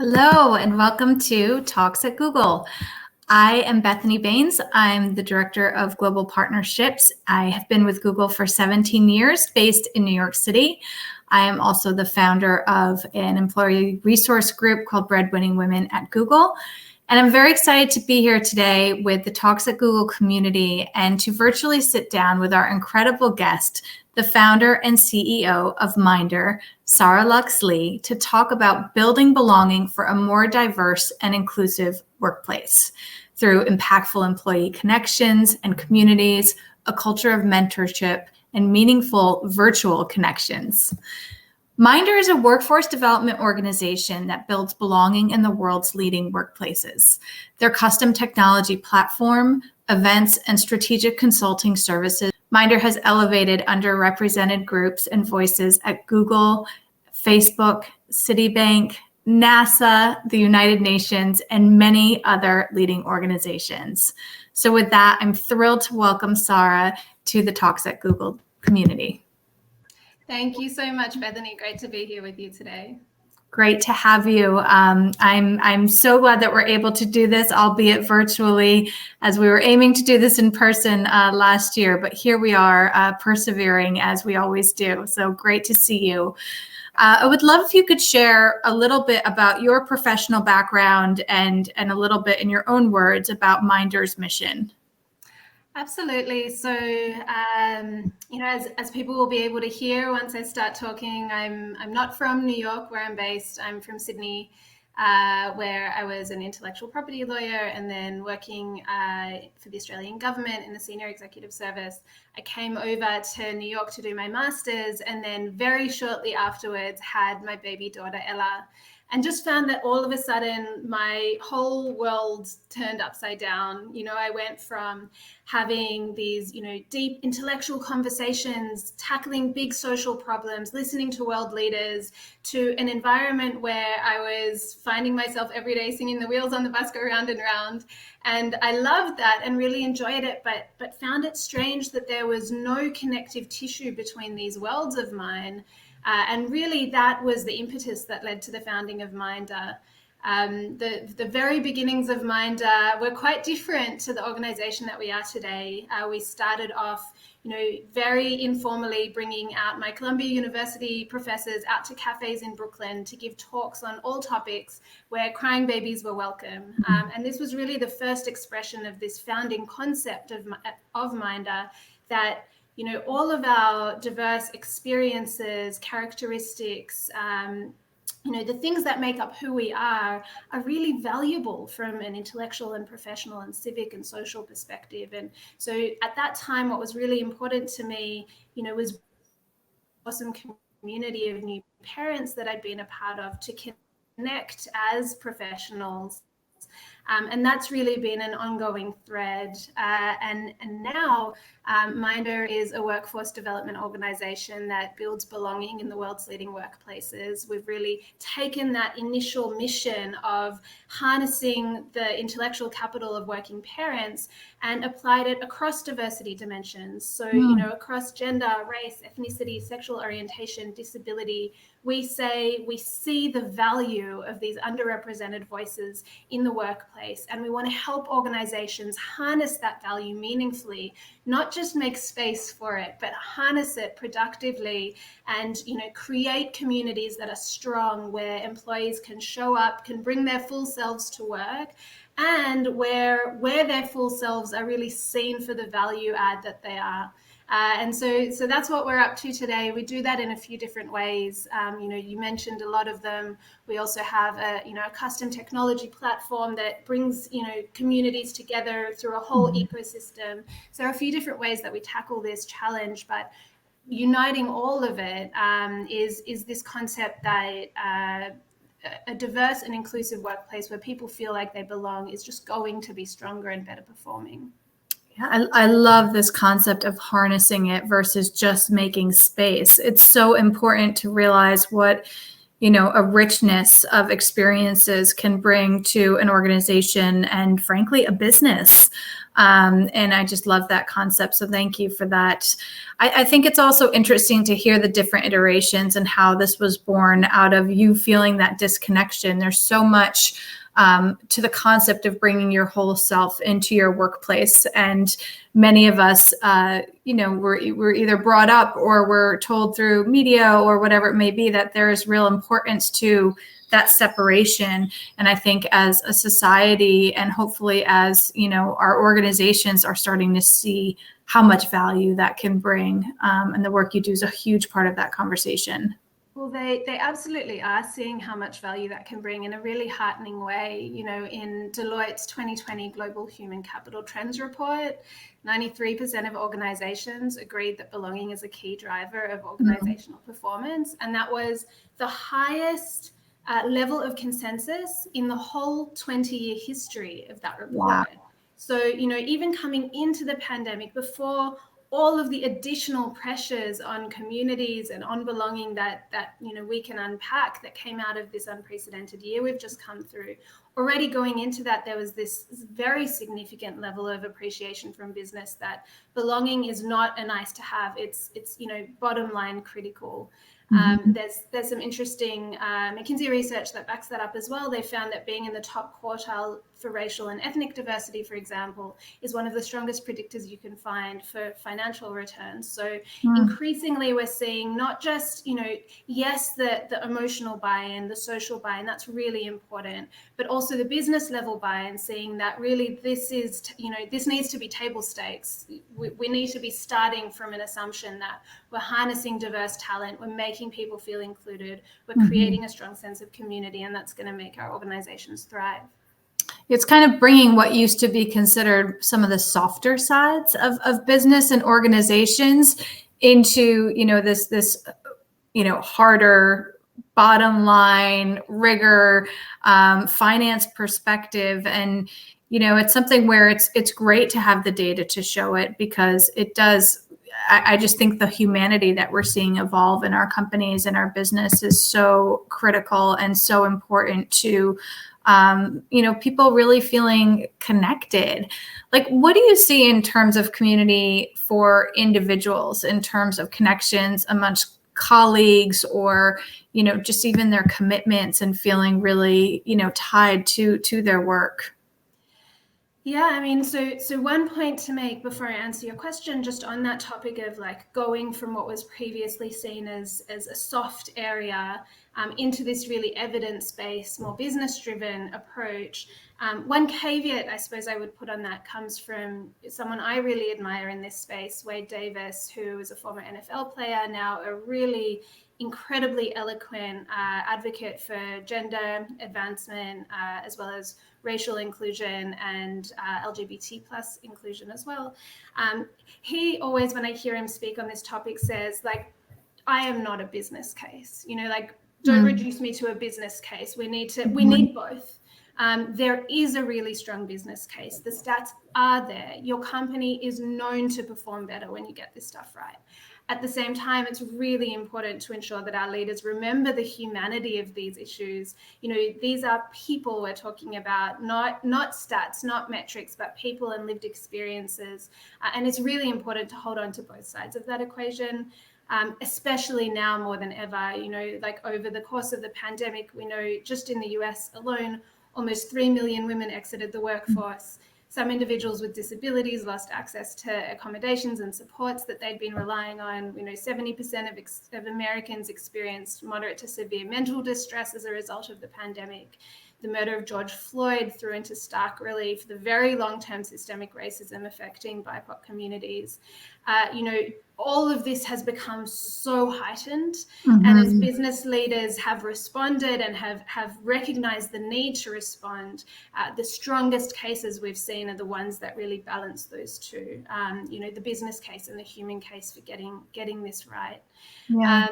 Hello, and welcome to Talks at Google. I am Bethany Baines. I'm the Director of Global Partnerships. I have been with Google for 17 years, based in New York City. I am also the founder of an employee resource group called Breadwinning Women at Google. And I'm very excited to be here today with the Talks at Google community and to virtually sit down with our incredible guest, the founder and CEO of Mindr, Sarah Lux-Lee, to talk about building belonging for a more diverse and inclusive workplace through impactful employee connections and communities, a culture of mentorship, and meaningful virtual connections. Mindr is a workforce development organization that builds belonging in the world's leading workplaces. Their custom technology platform, events, and strategic consulting services, Mindr has elevated underrepresented groups and voices at Google, Facebook, Citibank, NASA, the United Nations, and many other leading organizations. So with that, I'm thrilled to welcome Sarah to the Talks at Google community. Thank you so much, Bethany. Great to be here with you today. Great to have you. I'm so glad that we're able to do this, albeit virtually, as we were aiming to do this in person last year. But here we are, persevering as we always do. So great to see you. I would love if you could share a little bit about your professional background and a little bit in your own words about Mindr's mission. Absolutely. So, as people will be able to hear once I start talking, I'm not from New York, where I'm based. I'm from Sydney, where I was an intellectual property lawyer and then working for the Australian government in the senior executive service. I came over to New York to do my master's, and then very shortly afterwards had my baby daughter, Ella. And just found that all of a sudden my whole world turned upside down. I went from having these, deep intellectual conversations, tackling big social problems, listening to world leaders, to an environment where I was finding myself every day singing "The Wheels on the Bus Go Round and Round." And I loved that and really enjoyed it, but found it strange that there was no connective tissue between these worlds of mine. And really, that was the impetus that led to the founding of Mindr. The very beginnings of Mindr were quite different to the organization that we are today. We started off, very informally bringing out my Columbia University professors out to cafes in Brooklyn to give talks on all topics where crying babies were welcome. And this was really the first expression of this founding concept of Mindr, that all of our diverse experiences, characteristics, the things that make up who we are really valuable from an intellectual and professional and civic and social perspective. And so at that time, what was really important to me, was an awesome community of new parents that I'd been a part of to connect as professionals. And that's really been an ongoing thread. And now Mindr is a workforce development organization that builds belonging in the world's leading workplaces. We've really taken that initial mission of harnessing the intellectual capital of working parents and applied it across diversity dimensions. So, across gender, race, ethnicity, sexual orientation, disability, we see the value of these underrepresented voices in the workplace, and we want to help organizations harness that value meaningfully, not just make space for it, but harness it productively and, create communities that are strong, where employees can show up, can bring their full selves to work, and where their full selves are really seen for the value add that they are. And so that's what we're up to today. We do that in a few different ways. You mentioned a lot of them. We also have a custom technology platform that brings, communities together through a whole ecosystem. So there are a few different ways that we tackle this challenge, but uniting all of it is this concept that a diverse and inclusive workplace where people feel like they belong is just going to be stronger and better performing. Yeah, I love this concept of harnessing it versus just making space. It's so important to realize what a richness of experiences can bring to an organization and frankly a business. And I just love that concept. So thank you for that. I think it's also interesting to hear the different iterations and how this was born out of you feeling that disconnection. There's so much to the concept of bringing your whole self into your workplace. And many of us, we're either brought up or we're told through media or whatever it may be that there is real importance to that separation. And I think as a society and hopefully as, our organizations are starting to see how much value that can bring. And the work you do is a huge part of that conversation. Well, they absolutely are seeing how much value that can bring in a really heartening way. In Deloitte's 2020 Global Human Capital Trends Report, 93% of organizations agreed that belonging is a key driver of organizational performance. And that was the highest level of consensus in the whole 20-year history of that report. Wow. So, even coming into the pandemic, before all of the additional pressures on communities and on belonging that we can unpack that came out of this unprecedented year we've just come through. Already going into that, there was this very significant level of appreciation from business that belonging is not a nice to have. It's bottom line critical. There's some interesting McKinsey research that backs that up as well. They found that being in the top quartile for racial and ethnic diversity, for example, is one of the strongest predictors you can find for financial returns. So increasingly we're seeing not just, yes, the emotional buy-in, the social buy-in, that's really important, but also the business level buy-in, seeing that really this is, this needs to be table stakes. We need to be starting from an assumption that we're harnessing diverse talent, we're making people feel included, we're creating a strong sense of community, and that's going to make our organizations thrive. It's kind of bringing what used to be considered some of the softer sides of business and organizations into, this harder bottom line rigor, finance perspective. And, it's something where it's great to have the data to show it, because it does. I just think the humanity that we're seeing evolve in our companies and our business is so critical and so important to people really feeling connected. Like, what do you see in terms of community for individuals, in terms of connections amongst colleagues, or, just even their commitments and feeling really, tied to their work? Yeah, so one point to make before I answer your question, just on that topic of like going from what was previously seen as a soft area into this really evidence-based, more business-driven approach. One caveat I suppose I would put on that comes from someone I really admire in this space, Wade Davis, who is a former NFL player, now a really incredibly eloquent advocate for gender advancement, as well as racial inclusion and LGBT plus inclusion as well. He always, when I hear him speak on this topic, says, like, I am not a business case, don't reduce me to a business case. We need both. There is a really strong business case. The stats are there. Your company is known to perform better when you get this stuff right. At the same time, it's really important to ensure that our leaders remember the humanity of these issues. These are people we're talking about, not stats, not metrics, but people and lived experiences. And it's really important to hold on to both sides of that equation. Especially now more than ever, like over the course of the pandemic, we know just in the US alone, almost 3 million women exited the workforce. Some individuals with disabilities lost access to accommodations and supports that they'd been relying on. 70% of Americans experienced moderate to severe mental distress as a result of the pandemic. The murder of George Floyd threw into stark relief the very long-term systemic racism affecting BIPOC communities. All of this has become so heightened. And as business leaders have responded and have recognized the need to respond, the strongest cases we've seen are the ones that really balance those two, the business case and the human case for getting this right. Yeah.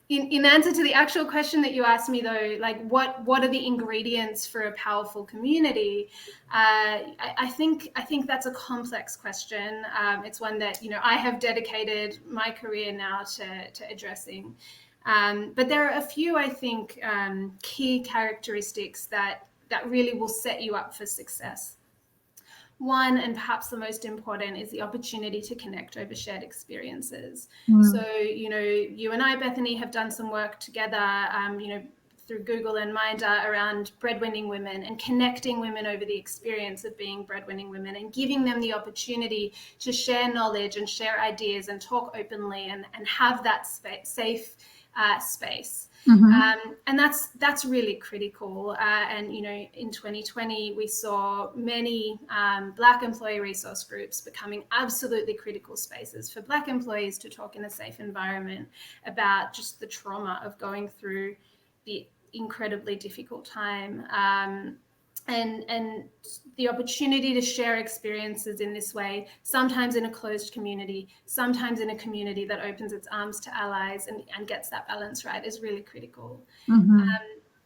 In answer to the actual question that you asked me, though, like what are the ingredients for a powerful community? I think that's a complex question. It's one that I have dedicated my career now to addressing. But there are a few, I think, key characteristics that really will set you up for success. One, and perhaps the most important, is the opportunity to connect over shared experiences. So, you and I, Bethany, have done some work together, through Google and Mindr around breadwinning women and connecting women over the experience of being breadwinning women and giving them the opportunity to share knowledge and share ideas and talk openly and have that safe space. And that's really critical. And in 2020, we saw many Black employee resource groups becoming absolutely critical spaces for Black employees to talk in a safe environment about just the trauma of going through the incredibly difficult time. And the opportunity to share experiences in this way, sometimes in a closed community, sometimes in a community that opens its arms to allies and gets that balance right, is really critical.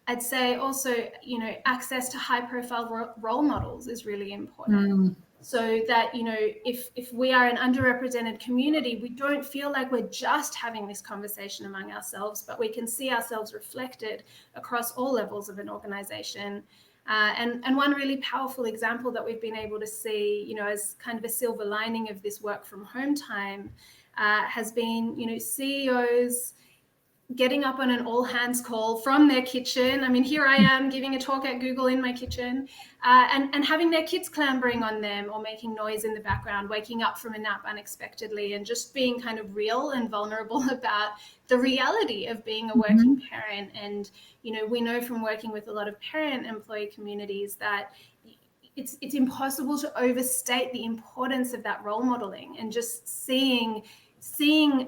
I'd say also, access to high-profile role models is really important. So that, if we are an underrepresented community, we don't feel like we're just having this conversation among ourselves, but we can see ourselves reflected across all levels of an organization. And one really powerful example that we've been able to see, as kind of a silver lining of this work from home time, has been, CEOs getting up on an all hands call from their kitchen. I mean, here I am giving a talk at Google in my kitchen, and having their kids clambering on them or making noise in the background, waking up from a nap unexpectedly, and just being kind of real and vulnerable about the reality of being a working parent. And, we know from working with a lot of parent employee communities that it's impossible to overstate the importance of that role modeling and just seeing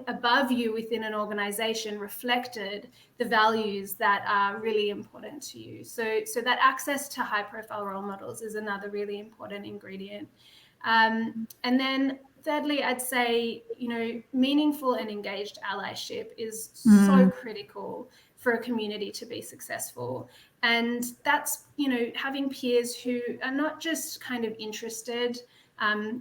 above you within an organization reflected the values that are really important to you. So that access to high profile role models is another really important ingredient. And then thirdly, I'd say, meaningful and engaged allyship is so critical for a community to be successful. And that's, having peers who are not just kind of interested.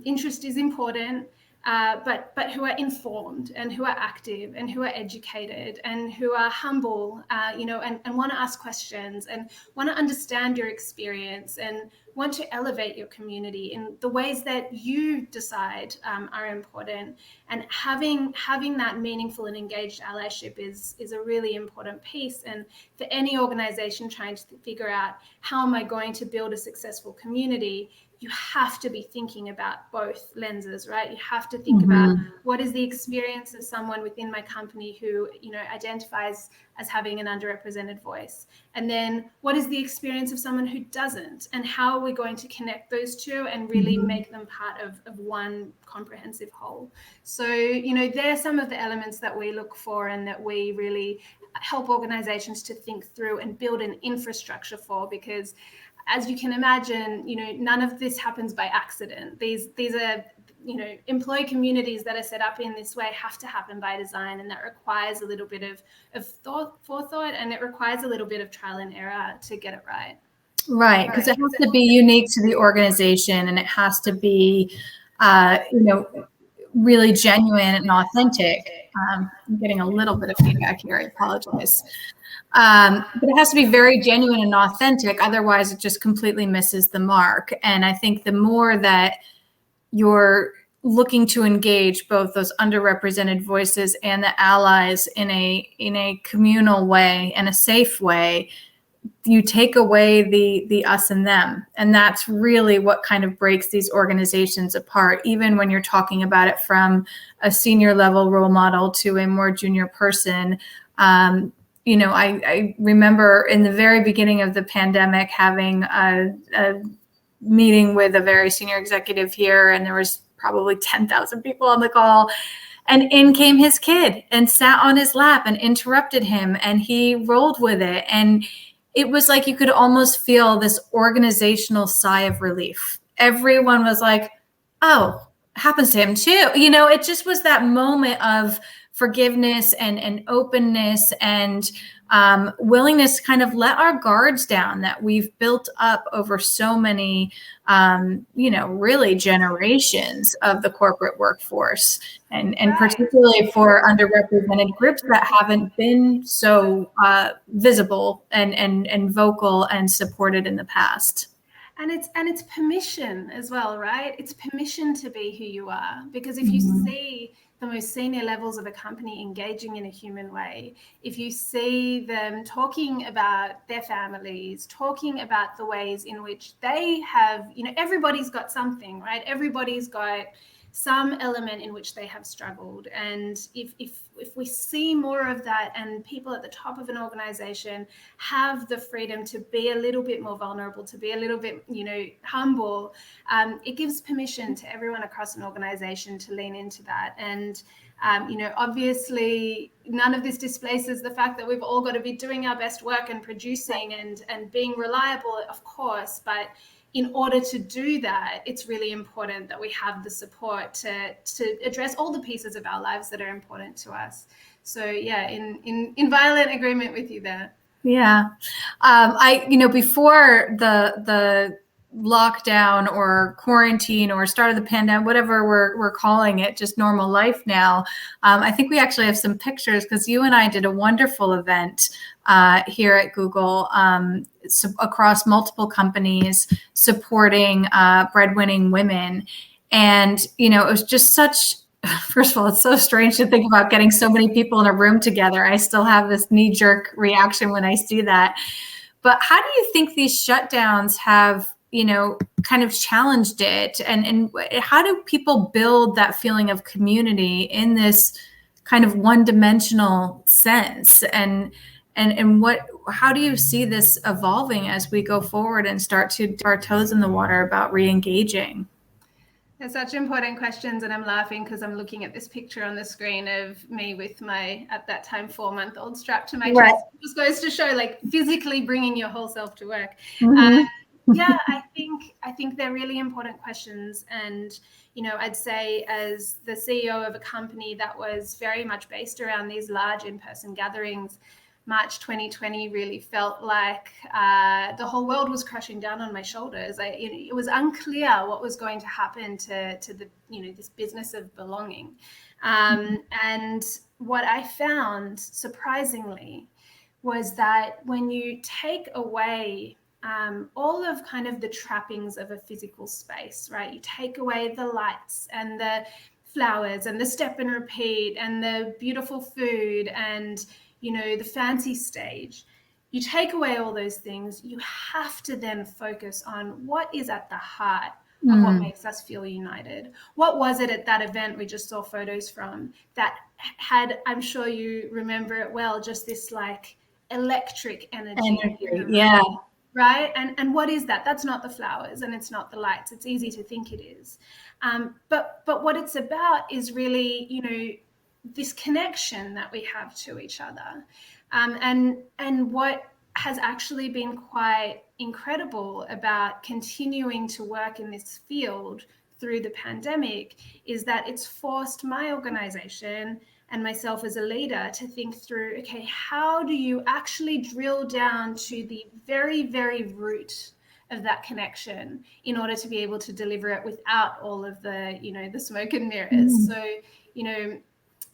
Interest is important, but who are informed and who are active and who are educated and who are humble, and want to ask questions and want to understand your experience and want to elevate your community in the ways that you decide are important. And having that meaningful and engaged allyship is a really important piece. And for any organization trying to figure out, how am I going to build a successful community, you have to be thinking about both lenses, right? You have to think about, what is the experience of someone within my company who, identifies as having an underrepresented voice? And then what is the experience of someone who doesn't? And how are we going to connect those two and really make them part of one comprehensive whole? So, they're some of the elements that we look for and that we really help organizations to think through and build an infrastructure for, because as you can imagine, none of this happens by accident. These are, employee communities that are set up in this way have to happen by design, and that requires a little bit of forethought, and it requires a little bit of trial and error to get it right. Right, because it has to be unique to the organization, and it has to be, really genuine and authentic. I'm getting a little bit of feedback here. I apologize. But it has to be very genuine and authentic. Otherwise, it just completely misses the mark. And I think the more that you're looking to engage both those underrepresented voices and the allies in a communal way and a safe way, you take away the us and them. And that's really what kind of breaks these organizations apart, even when you're talking about it from a senior level role model to a more junior person. I remember in the very beginning of the pandemic having a meeting with a very senior executive here, and there was probably 10,000 people on the call. And in came his kid and sat on his lap and interrupted him, and he rolled with it. And it was like you could almost feel this organizational sigh of relief. Everyone was like, oh, it happens to him too. It just was that moment of forgiveness and openness and willingness to kind of let our guards down that we've built up over so many, really generations of the corporate workforce, and particularly for underrepresented groups that haven't been so visible and vocal and supported in the past. And it's permission as well, right? It's permission to be who you are. Because if you see the most senior levels of a company engaging in a human way, if you see them talking about their families, talking about the ways in which they have, everybody's got something, right? Everybody's got some element in which they have struggled. And if we see more of that, and people at the top of an organization have the freedom to be a little bit more vulnerable, to be a little bit, humble, it gives permission to everyone across an organization to lean into that. And obviously none of this displaces the fact that we've all got to be doing our best work and producing and being reliable, of course, but in order to do that, it's really important that we have the support to address all the pieces of our lives that are important to us. So yeah, in violent agreement with you there. Yeah. Before the lockdown or quarantine or start of the pandemic, whatever we're calling it, just normal life now, I think we actually have some pictures, because you and I did a wonderful event here at Google across multiple companies supporting breadwinning women. And, it was just such, first of all, it's so strange to think about getting so many people in a room together. I still have this knee-jerk reaction when I see that. But how do you think these shutdowns have, kind of challenged it? And how do people build that feeling of community in this kind of one-dimensional sense? And how do you see this evolving as we go forward and start to dip our toes in the water about re-engaging? They're such important questions, and I'm laughing because I'm looking at this picture on the screen of me with my, at that time, 4-month-old strapped to my chest. It just goes to show, like, physically bringing your whole self to work. Yeah, I think they're really important questions. And, I'd say as the CEO of a company that was very much based around these large in-person gatherings, March 2020 really felt like the whole world was crashing down on my shoulders. It was unclear what was going to happen to the this business of belonging. And what I found, surprisingly, was that when you take away all of kind of the trappings of a physical space, right? You take away the lights and the flowers and the step and repeat and the beautiful food and the fancy stage. You take away all those things, you have to then focus on what is at the heart of what makes us feel united. What was it at that event we just saw photos from that had, I'm sure you remember it well, just this like electric energy. Yeah. Right? And what is that? That's not the flowers and it's not the lights. It's easy to think it is. But what it's about is really, this connection that we have to each other. And what has actually been quite incredible about continuing to work in this field through the pandemic is that it's forced my organization and myself as a leader to think through, okay, how do you actually drill down to the very, very root of that connection in order to be able to deliver it without all of the, the smoke and mirrors. So,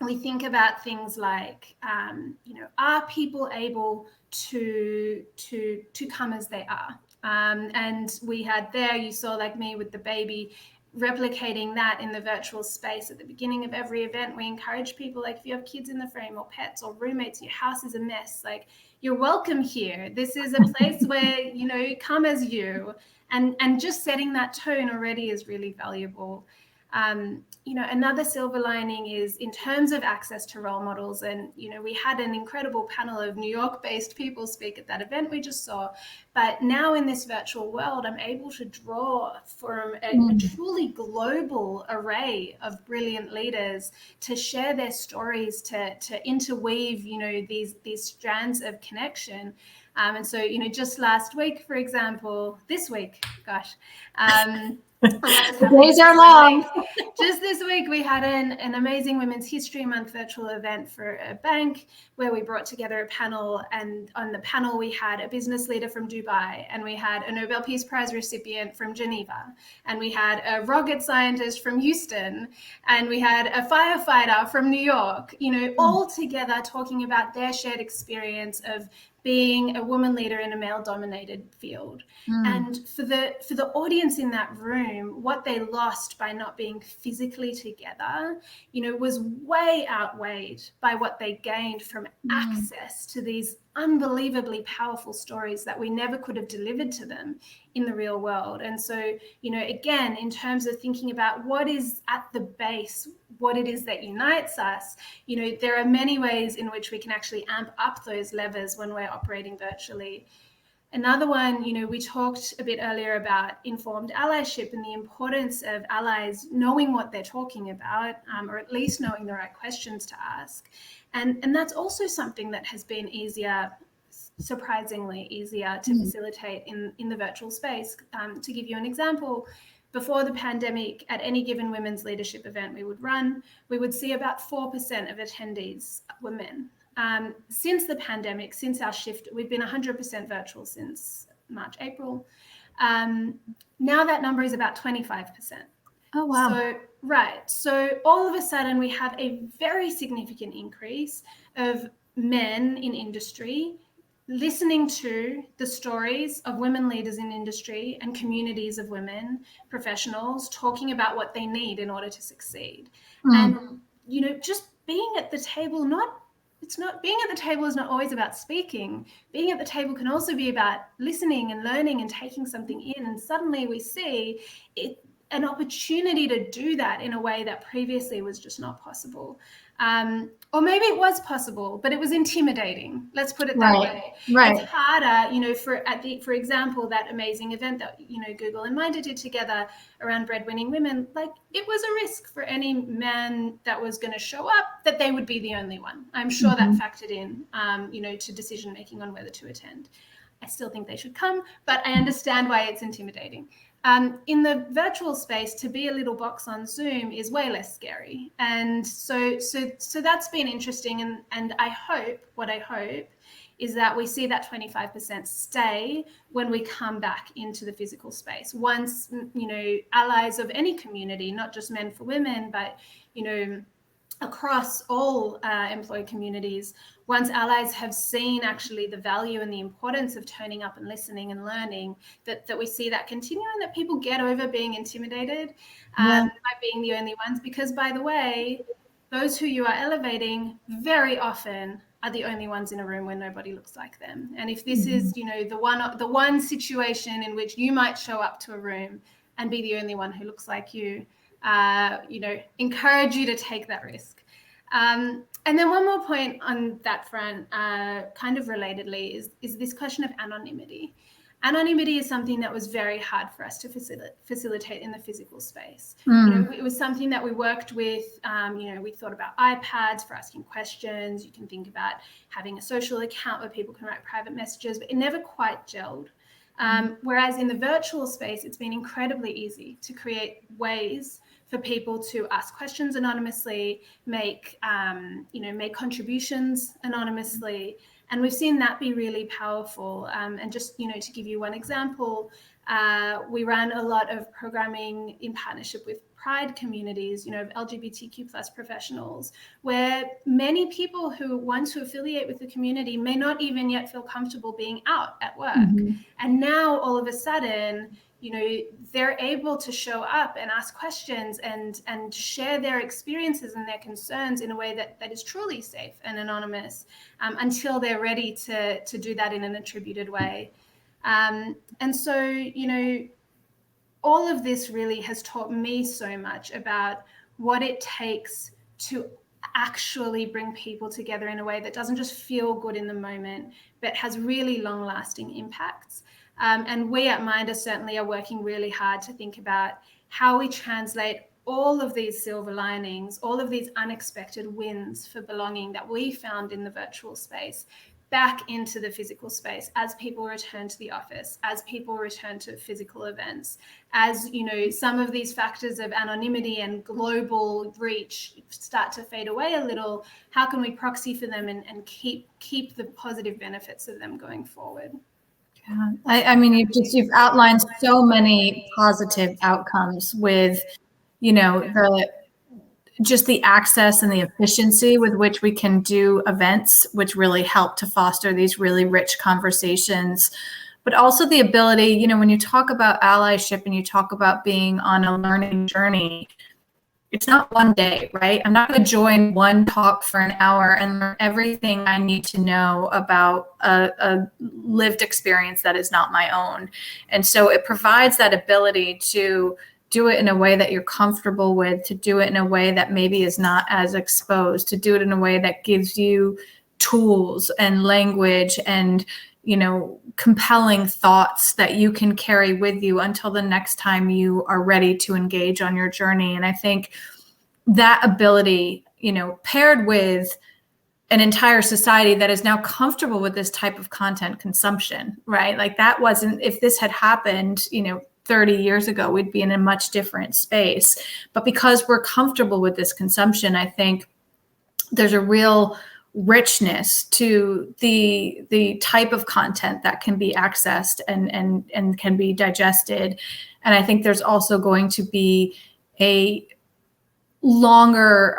we think about things like, are people able to come as they are? And we had there, you saw like me with the baby, replicating that in the virtual space at the beginning of every event. We encourage people, like, if you have kids in the frame or pets or roommates, your house is a mess, like, you're welcome here. This is a place where, come as you. And just setting that tone already is really valuable. Another silver lining is in terms of access to role models. And, we had an incredible panel of New York-based people speak at that event we just saw. But now in this virtual world, I'm able to draw from a truly global array of brilliant leaders to share their stories, to interweave, these strands of connection. And so, just last week, for example, this week, gosh, the days are long. Just this week, we had an amazing Women's History Month virtual event for a bank where we brought together a panel. And on the panel, we had a business leader from Dubai, and we had a Nobel Peace Prize recipient from Geneva, and we had a rocket scientist from Houston, and we had a firefighter from New York, all together talking about their shared experience of being a woman leader in a male-dominated field. And for the audience in that room, what they lost by not being physically together, was way outweighed by what they gained from access to these unbelievably powerful stories that we never could have delivered to them in the real world. And so, again, in terms of thinking about what is at the base, what it is that unites us, there are many ways in which we can actually amp up those levers when we're operating virtually. Another one, we talked a bit earlier about informed allyship and the importance of allies knowing what they're talking about, or at least knowing the right questions to ask. And that's also something that has been surprisingly easier to facilitate in the virtual space. To give you an example, before the pandemic, at any given women's leadership event we would run, we would see about 4% of attendees were men. Since the pandemic, since our shift, we've been 100% virtual since March, April. Now that number is about 25%. Oh, wow. So all of a sudden we have a very significant increase of men in industry listening to the stories of women leaders in industry and communities of women professionals talking about what they need in order to succeed. And, just being at the table, being at the table is not always about speaking. Being at the table can also be about listening and learning and taking something in. And suddenly we see an opportunity to do that in a way that previously was just not possible. Or maybe it was possible, but it was intimidating. Let's put it that way. Right. It's harder, for example, that amazing event that, Google and Mindr did together around breadwinning women. Like, it was a risk for any man that was going to show up that they would be the only one. I'm sure that factored in, to decision making on whether to attend. I still think they should come, but I understand why it's intimidating. In the virtual space, to be a little box on Zoom is way less scary. And so that's been interesting. And what I hope is that we see that 25% stay when we come back into the physical space. Once, allies of any community, not just men for women, but, across all employee communities, once allies have seen actually the value and the importance of turning up and listening and learning, that we see that continue, and that people get over being intimidated by being the only ones. Because, by the way, those who you are elevating very often are the only ones in a room where nobody looks like them. And if this is, the one situation in which you might show up to a room and be the only one who looks like you, encourage you to take that risk. And then one more point on that front, kind of relatedly, is this question of anonymity. Anonymity is something that was very hard for us to facilitate in the physical space. It was something that we worked with. We thought about iPads for asking questions. You can think about having a social account where people can write private messages, but it never quite gelled. Whereas in the virtual space, it's been incredibly easy to create ways for people to ask questions anonymously, make contributions anonymously. And we've seen that be really powerful. And just, to give you one example, we ran a lot of programming in partnership with Pride communities, of LGBTQ plus professionals, where many people who want to affiliate with the community may not even yet feel comfortable being out at work. And now all of a sudden, they're able to show up and ask questions and share their experiences and their concerns in a way that is truly safe and anonymous, until they're ready to do that in an attributed way. And so, all of this really has taught me so much about what it takes to actually bring people together in a way that doesn't just feel good in the moment, but has really long-lasting impacts. And we at Mindr certainly are working really hard to think about how we translate all of these silver linings, all of these unexpected wins for belonging that we found in the virtual space, back into the physical space as people return to the office, as people return to physical events, as some of these factors of anonymity and global reach start to fade away a little. How can we proxy for them and keep the positive benefits of them going forward? Yeah. I mean, you've outlined so many positive outcomes with, the access and the efficiency with which we can do events, which really help to foster these really rich conversations. But also the ability, when you talk about allyship and you talk about being on a learning journey, it's not one day, right? I'm not going to join one talk for an hour and learn everything I need to know about a lived experience that is not my own. And so it provides that ability to do it in a way that you're comfortable with, to do it in a way that maybe is not as exposed, to do it in a way that gives you tools and language and compelling thoughts that you can carry with you until the next time you are ready to engage on your journey. And I think that ability, paired with an entire society that is now comfortable with this type of content consumption, right? Like that wasn't, if this had happened, 30 years ago, we'd be in a much different space. But because we're comfortable with this consumption, I think there's a real richness to the type of content that can be accessed and can be digested. And I think there's also going to be a longer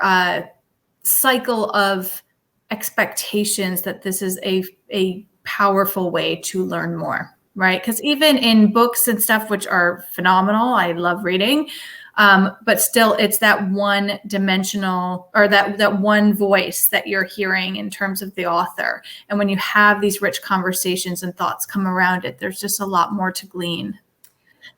cycle of expectations that this is a powerful way to learn more, right? Because even in books and stuff, which are phenomenal, I love reading, but still it's that one dimensional or that one voice that you're hearing in terms of the author. And when you have these rich conversations and thoughts come around it, there's just a lot more to glean.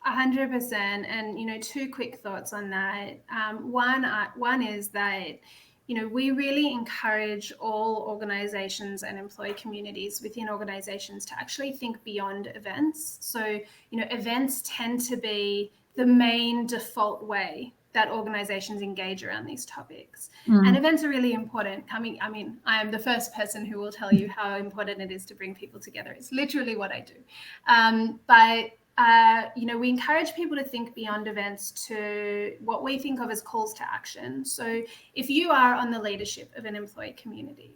100%. And, two quick thoughts on that. One is that, we really encourage all organizations and employee communities within organizations to actually think beyond events. So, events tend to be the main default way that organizations engage around these topics. And events are really important. I am the first person who will tell you how important it is to bring people together. It's literally what I do. But we encourage people to think beyond events to what we think of as calls to action. So if you are on the leadership of an employee community,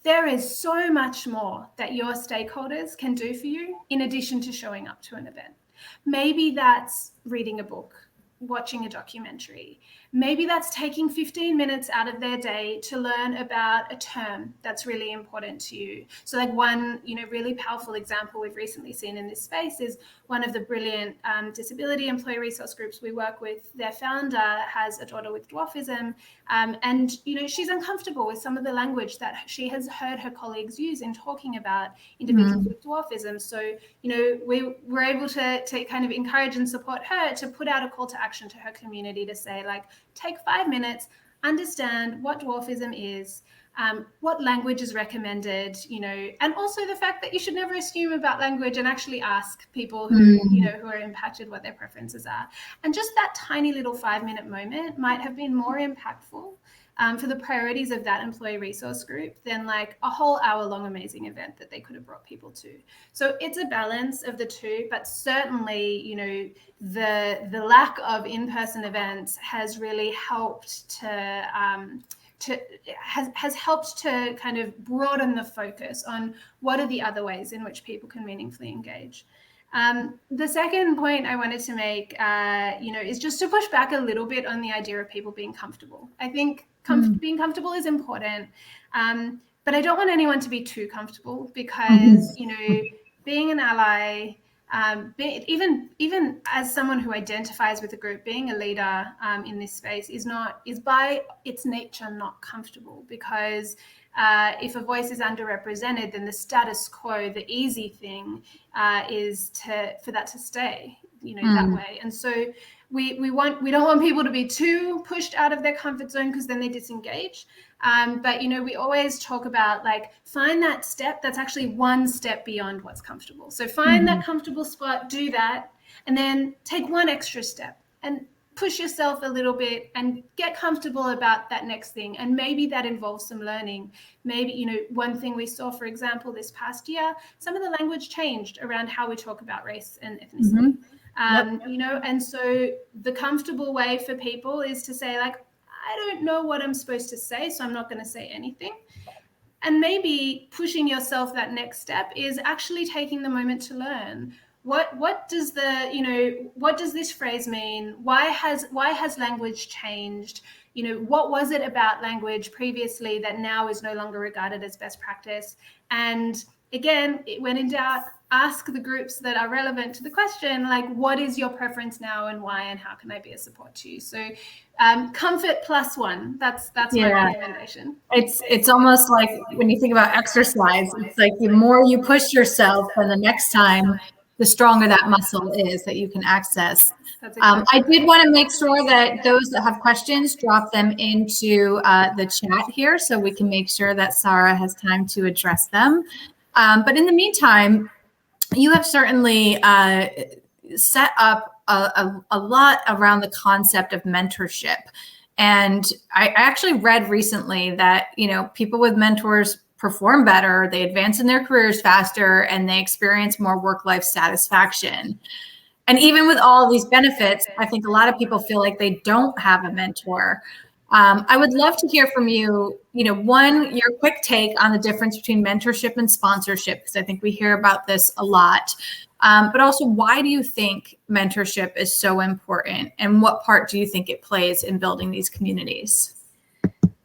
there is so much more that your stakeholders can do for you in addition to showing up to an event. Maybe that's reading a book, watching a documentary. Maybe that's taking 15 minutes out of their day to learn about a term that's really important to you. So like one, really powerful example we've recently seen in this space is one of the brilliant disability employee resource groups we work with. Their founder has a daughter with dwarfism, and she's uncomfortable with some of the language that she has heard her colleagues use in talking about individuals with dwarfism. So, we were able to kind of encourage and support her to put out a call to action to her community to say, like, take 5 minutes, understand what dwarfism is, what language is recommended, and also the fact that you should never assume about language and actually ask people who are impacted what their preferences are. And just that tiny little 5-minute moment might have been more impactful for the priorities of that employee resource group than like a whole hour-long amazing event that they could have brought people to. So it's a balance of the two, but certainly, the lack of in-person events has really helped has helped to kind of broaden the focus on what are the other ways in which people can meaningfully engage. The second point I wanted to make, is just to push back a little bit on the idea of people being comfortable. I think being comfortable is important, but I don't want anyone to be too comfortable because, being an ally, even as someone who identifies with a group, being a leader in this space is by its nature not comfortable, because if a voice is underrepresented, then the status quo, the easy thing, is for that to stay, that way. And so we don't want people to be too pushed out of their comfort zone, because then they disengage. But we always talk about, like, find that step that's actually one step beyond what's comfortable. So find that comfortable spot, do that, and then take one extra step. And push yourself a little bit and get comfortable about that next thing. And maybe that involves some learning. Maybe, you know, one thing we saw, for example, this past year, some of the language changed around how we talk about race and ethnicity. You know, and so the comfortable way for people is to say, like, I don't know what I'm supposed to say, so I'm not going to say anything. And maybe pushing yourself that next step is actually taking the moment to learn. What does the, you know, what does this phrase mean? Why has language changed? You know, what was it about language previously that now is no longer regarded as best practice? And again, when in doubt, ask the groups that are relevant to the question, like, what is your preference now and why, and how can I be a support to you? So comfort plus one, that's my recommendation. It's almost like when you think about exercise, it's like the more you push yourself, then the next time, the stronger that muscle is that you can access. I did want to make sure that those that have questions, drop them into the chat here so we can make sure that Sarah has time to address them. But in the meantime, you have certainly set up a lot around the concept of mentorship. And I actually read recently that, you know, people with mentors perform better, they advance in their careers faster, and they experience more work-life satisfaction. And even with all these benefits, I think a lot of people feel like they don't have a mentor. I would love to hear from you, you know, one, your quick take on the difference between mentorship and sponsorship, because I think we hear about this a lot. But also, why do you think mentorship is so important, and what part do you think it plays in building these communities?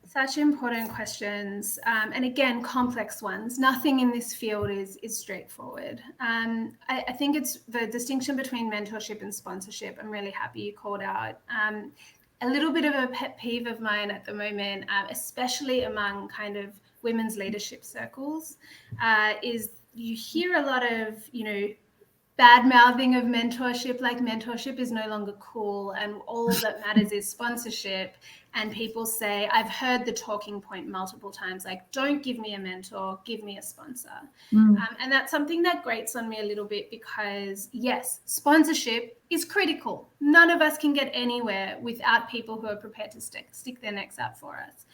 Such important questions, and again, complex ones. Nothing in this field is straightforward. I think it's the distinction between mentorship and sponsorship. I'm really happy you called out. A little bit of a pet peeve of mine at the moment, especially among kind of women's leadership circles, is you hear a lot of, you know, bad mouthing of mentorship, like mentorship is no longer cool and all that matters is sponsorship. And people say, I've heard the talking point multiple times, like, don't give me a mentor, give me a sponsor. And that's something that grates on me a little bit because, yes, sponsorship is critical. None of us can get anywhere without people who are prepared to stick their necks out for us.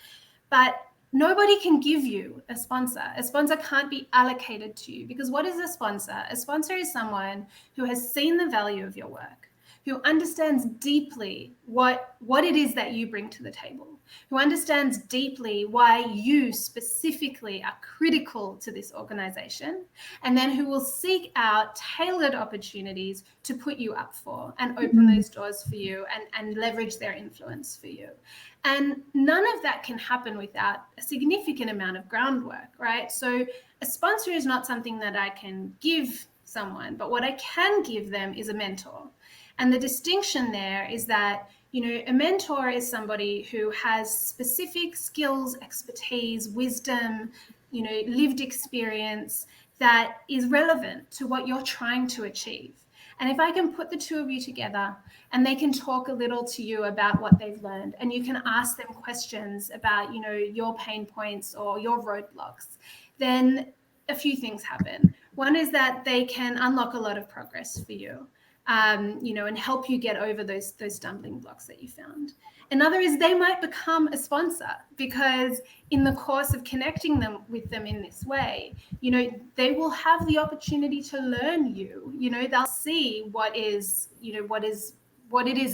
But nobody can give you a sponsor. A sponsor can't be allocated to you, because what is a sponsor? A sponsor is someone who has seen the value of your work, who understands deeply what it is that you bring to the table, who understands deeply why you specifically are critical to this organization, and then who will seek out tailored opportunities to put you up for and open those doors for you and leverage their influence for you. And none of that can happen without a significant amount of groundwork, right? So a sponsor is not something that I can give someone, but what I can give them is a mentor. And the distinction there is that, you know, a mentor is somebody who has specific skills, expertise, wisdom, you know, lived experience that is relevant to what you're trying to achieve. And if I can put the two of you together and they can talk a little to you about what they've learned, and you can ask them questions about, you know, your pain points or your roadblocks, then a few things happen. One is that they can unlock a lot of progress for you, you know, and help you get over those stumbling blocks that you found. Another is they might become a sponsor, because in the course of connecting them with them in this way, you know, they will have the opportunity to learn you. You know, they'll see what it is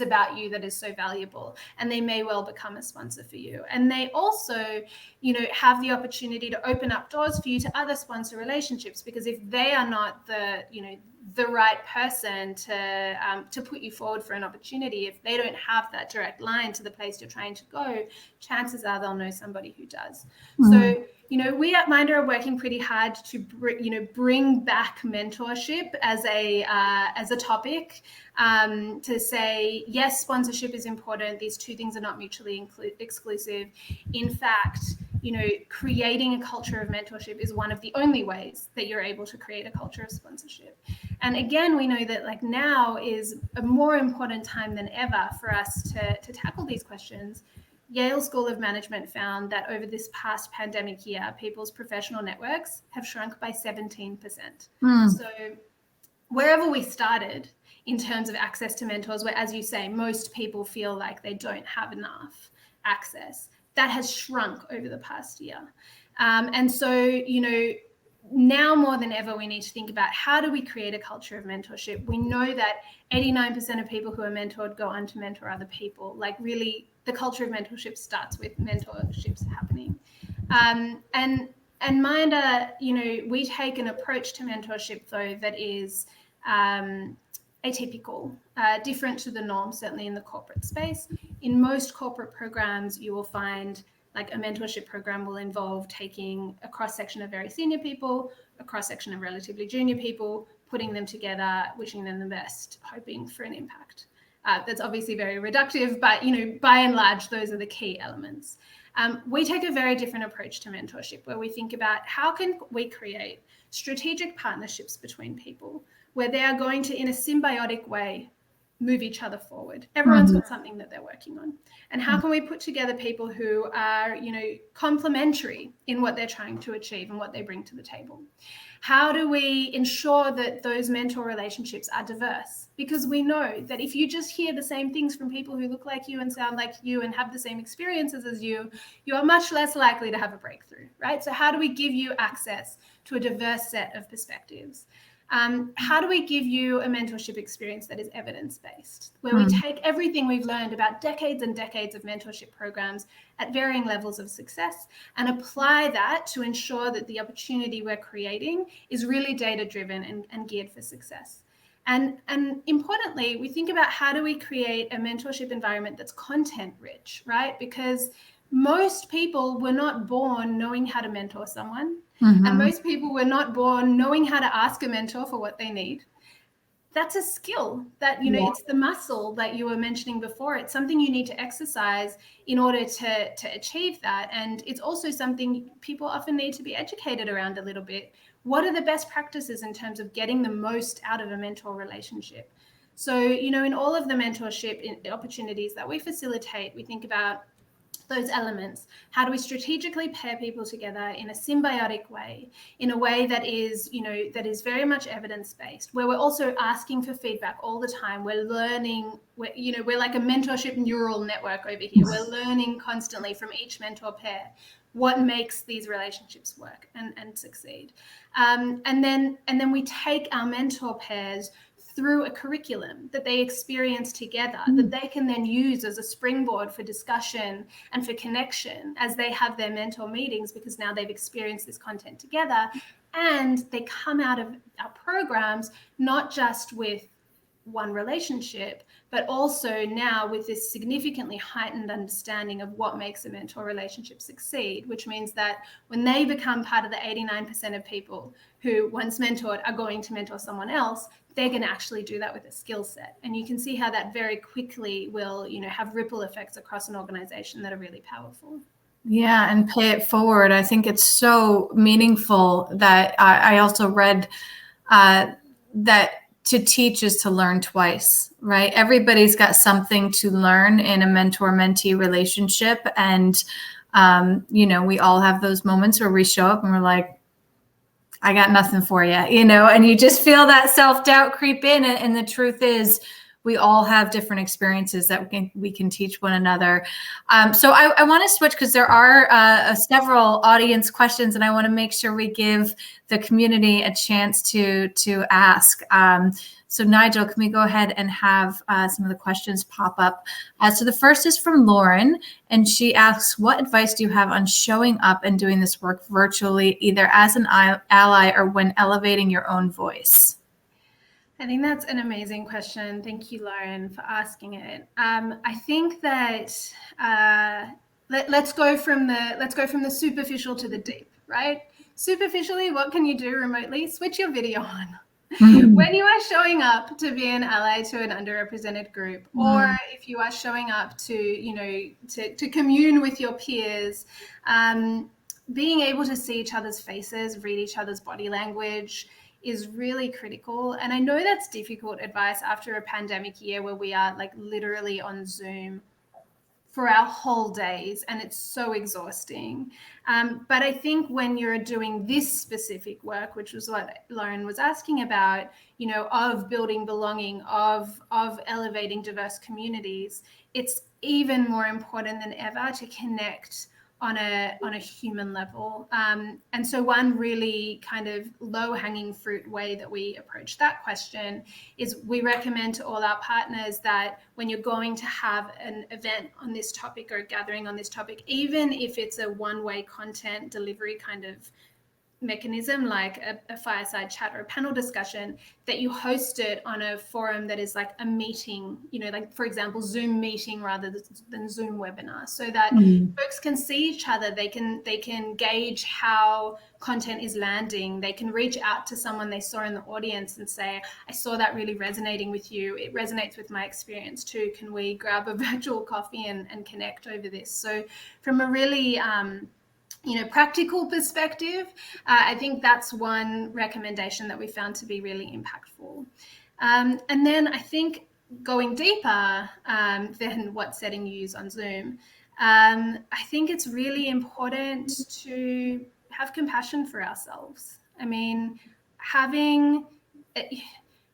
about you that is so valuable, and they may well become a sponsor for you. And they also, you know, have the opportunity to open up doors for you to other sponsor relationships, because if they are not the, you know, the right person to put you forward for an opportunity, if they don't have that direct line to the place you're trying to go, chances are they'll know somebody who does. So, you know, we at Mindr are working pretty hard to bring back mentorship as a topic, to say, yes, sponsorship is important. These two things are not mutually exclusive. In fact, you know, creating a culture of mentorship is one of the only ways that you're able to create a culture of sponsorship. And again, we know that, like, now is a more important time than ever for us to tackle these questions. Yale School of Management found that over this past pandemic year, people's professional networks have shrunk by 17%. So wherever we started, in terms of access to mentors, where, as you say, most people feel like they don't have enough access. That has shrunk over the past year. And so, now more than ever, we need to think about how do we create a culture of mentorship. We know that 89% of people who are mentored go on to mentor other people. Like, really, the culture of mentorship starts with mentorships happening. And Mindr, we take an approach to mentorship, though, that is atypical, different to the norm, certainly in the corporate space. In most corporate programs, you will find like a mentorship program will involve taking a cross-section of very senior people, a cross-section of relatively junior people, putting them together, wishing them the best, hoping for an impact. That's obviously very reductive, but by and large, those are the key elements. We take a very different approach to mentorship, where we think about how can we create strategic partnerships between people where they are going to, in a symbiotic way, move each other forward. Everyone's got something that they're working on. And how can we put together people who are, complementary in what they're trying to achieve and what they bring to the table? How do we ensure that those mentor relationships are diverse? Because we know that if you just hear the same things from people who look like you and sound like you and have the same experiences as you, you are much less likely to have a breakthrough, right? So how do we give you access to a diverse set of perspectives? How do we give you a mentorship experience that is evidence-based, where we take everything we've learned about decades and decades of mentorship programs at varying levels of success and apply that to ensure that the opportunity we're creating is really data-driven and geared for success? And importantly, we think about how do we create a mentorship environment that's content-rich, right? Because most people were not born knowing how to mentor someone. And most people were not born knowing how to ask a mentor for what they need. That's a skill that, it's the muscle that you were mentioning before. It's something you need to exercise in order to achieve that. And it's also something people often need to be educated around a little bit. What are the best practices in terms of getting the most out of a mentor relationship? So, in all of the mentorship opportunities that we facilitate, we think about those elements. How do we strategically pair people together in a symbiotic way, in a way that is, that is very much evidence-based, where we're also asking for feedback all the time. We're learning, we're like a mentorship neural network over here. We're learning constantly from each mentor pair what makes these relationships work and succeed. And then we take our mentor pairs through a curriculum that they experience together, that they can then use as a springboard for discussion and for connection as they have their mentor meetings, because now they've experienced this content together, and they come out of our programs not just with one relationship, but also now with this significantly heightened understanding of what makes a mentor relationship succeed, which means that when they become part of the 89% of people who once mentored are going to mentor someone else, they're going to actually do that with a skill set. And you can see how that very quickly will, have ripple effects across an organization that are really powerful. Yeah, and pay it forward. I think it's so meaningful that I also read that to teach is to learn twice, right? Everybody's got something to learn in a mentor-mentee relationship. And, we all have those moments where we show up and we're like, I got nothing for you, and you just feel that self-doubt creep in. And the truth is, we all have different experiences that we can teach one another. So I want to switch, because there are several audience questions, and I want to make sure we give the community a chance to ask. So Nigel, can we go ahead and have some of the questions pop up? So the first is from Lauren, and she asks, what advice do you have on showing up and doing this work virtually, either as an ally or when elevating your own voice? I think that's an amazing question. Thank you, Lauren, for asking it. I think that let's go from the superficial to the deep, right? Superficially, what can you do remotely? Switch your video on. When you are showing up to be an ally to an underrepresented group, or if you are showing up to, to commune with your peers, being able to see each other's faces, read each other's body language is really critical. And I know that's difficult advice after a pandemic year where we are like literally on Zoom for our whole days, and it's so exhausting. But I think when you're doing this specific work, which was what Lauren was asking about, of building belonging, of elevating diverse communities, it's even more important than ever to connect on a human level. And so one really kind of low-hanging fruit way that we approach that question is we recommend to all our partners that when you're going to have an event on this topic or a gathering on this topic, even if it's a one-way content delivery kind of mechanism, like a fireside chat or a panel discussion, that you host it on a forum that is like a meeting, like for example, Zoom meeting rather than Zoom webinar, so that folks can see each other. They can gauge how content is landing. They can reach out to someone they saw in the audience and say, I saw that really resonating with you. It resonates with my experience too. Can we grab a virtual coffee and connect over this? So from a really practical perspective, I think that's one recommendation that we found to be really impactful. And then I think going deeper than what setting you use on Zoom, I think it's really important to have compassion for ourselves. I mean,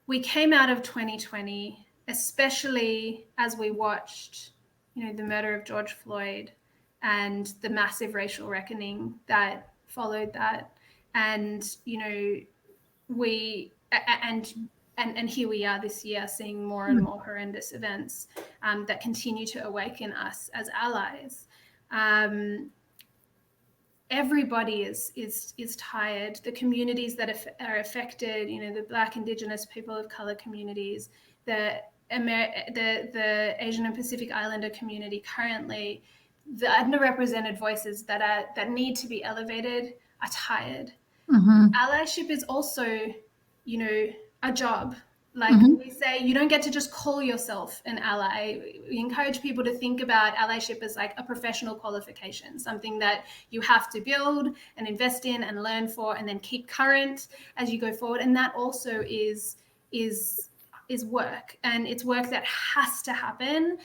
we came out of 2020, especially as we watched, the murder of George Floyd and the massive racial reckoning that followed that. And, and here we are this year seeing more and more horrendous events that continue to awaken us as allies. Everybody is tired. The communities that are affected, the Black, Indigenous, people of color communities, the Asian and Pacific Islander community currently, the underrepresented voices that need to be elevated are tired. Allyship is also, a job. Like we say, you don't get to just call yourself an ally. We encourage people to think about allyship as like a professional qualification, something that you have to build and invest in and learn for, and then keep current as you go forward. And that also is work, and it's work that has to happen.